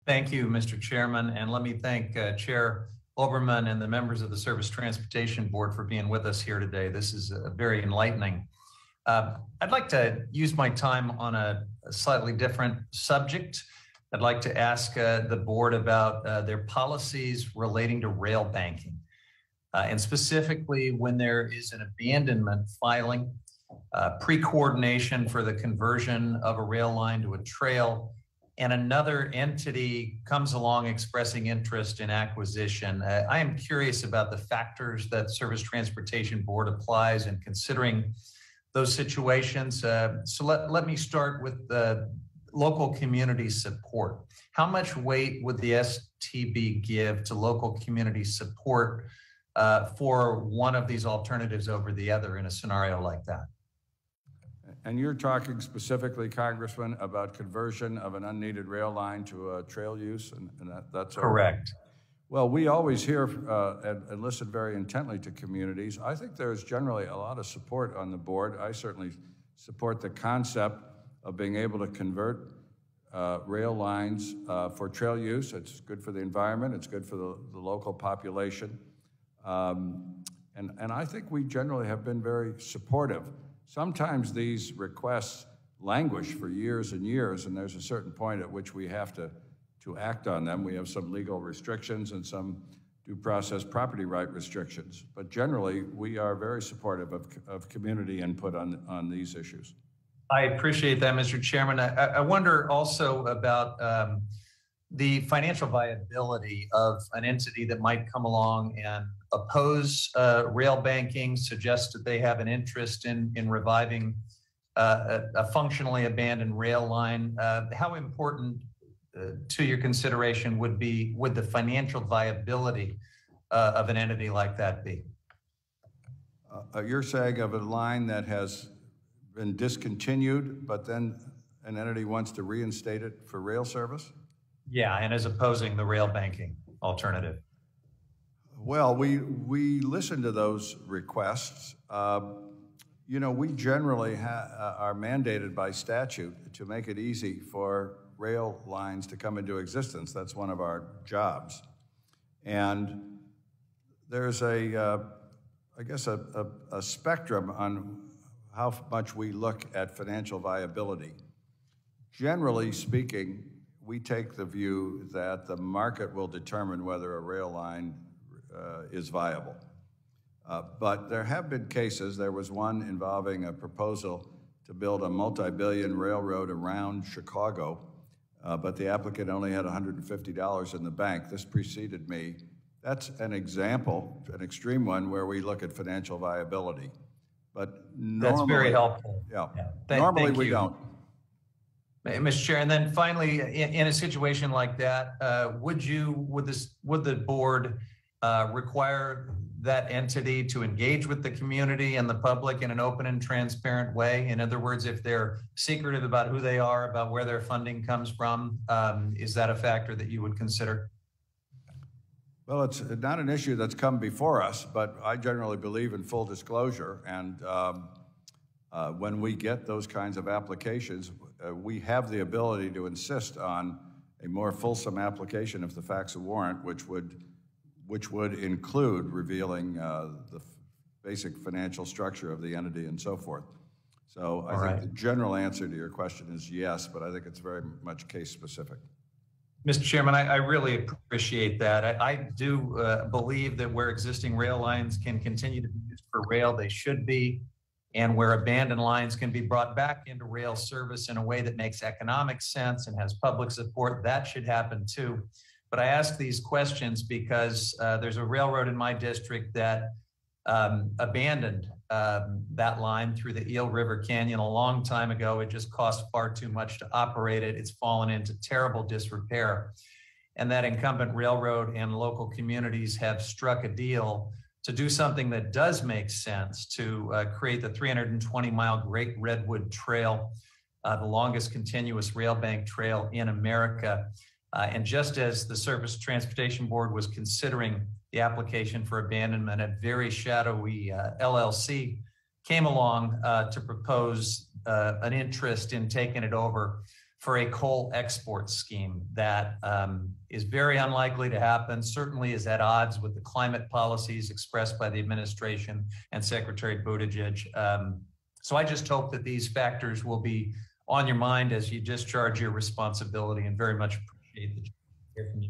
Thank you, Mr. Chairman, and let me thank Chair Oberman and the members of the Surface Transportation Board for being with us here today. This is very enlightening. I'd like to use my time on a slightly different subject. I'd like to ask the board about their policies relating to rail banking, and specifically when there is an abandonment filing, pre-coordination for the conversion of a rail line to a trail, and another entity comes along expressing interest in acquisition. I am curious about the factors that Surface Transportation Board applies in considering those situations. So let me start with the local community support. How much weight would the STB give to local community support for one of these alternatives over the other in a scenario like that? And you're talking specifically, Congressman, about conversion of an unneeded rail line to a trail use, and that's correct. Well, we always hear and listen very intently to communities. I think there's generally a lot of support on the board. I certainly support the concept of being able to convert rail lines for trail use. It's good for the environment. It's good for the local population. And I think we generally have been very supportive. Sometimes these requests languish for years and years, and there's a certain point at which we have to act on them. We have some legal restrictions and some due process property right restrictions. But generally, we are very supportive of community input on these issues. I appreciate that, Mr. Chairman. I wonder also about the financial viability of an entity that might come along and oppose rail banking, suggest that they have an interest in reviving a functionally abandoned rail line. How important to your consideration would the financial viability of an entity like that be? You're saying of a line that has been discontinued, but then an entity wants to reinstate it for rail service? Yeah, and is opposing the rail banking alternative. Well, we listen to those requests. We generally are mandated by statute to make it easy for rail lines to come into existence. That's one of our jobs. And there's a spectrum on how much we look at financial viability. Generally speaking, we take the view that the market will determine whether a rail line is viable. But there have been cases. There was one involving a proposal to build a multi-billion railroad around Chicago, but the applicant only had $150 in the bank. This preceded me. That's an example, an extreme one, where we look at financial viability. But normally, that's very helpful. Yeah. Normally we don't. Mr. Chair, and then finally, in a situation like that, would the board require that entity to engage with the community and the public in an open and transparent way? In other words, if they're secretive about who they are, about where their funding comes from, is that a factor that you would consider? Well, it's not an issue that's come before us, but I generally believe in full disclosure. And when we get those kinds of applications, we have the ability to insist on a more fulsome application if the facts warrant, which would include revealing the basic financial structure of the entity and so forth. So I think the general answer to your question is yes, but I think it's very much case specific. Mr. Chairman, I really appreciate that. I do believe that where existing rail lines can continue to be used for rail, they should be, and where abandoned lines can be brought back into rail service in a way that makes economic sense and has public support, that should happen too. But I ask these questions because there's a railroad in my district that abandoned that line through the Eel River Canyon a long time ago. It just cost far too much to operate it. It's fallen into terrible disrepair. And that incumbent railroad and local communities have struck a deal to do something that does make sense, to create the 320-mile Great Redwood Trail, the longest continuous rail bank trail in America. And just as the Surface Transportation Board was considering the application for abandonment, a very shadowy LLC came along to propose an interest in taking it over for a coal export scheme that is very unlikely to happen, certainly is at odds with the climate policies expressed by the administration and Secretary Buttigieg. So I just hope that these factors will be on your mind as you discharge your responsibility, and very much appreciate the hear from you.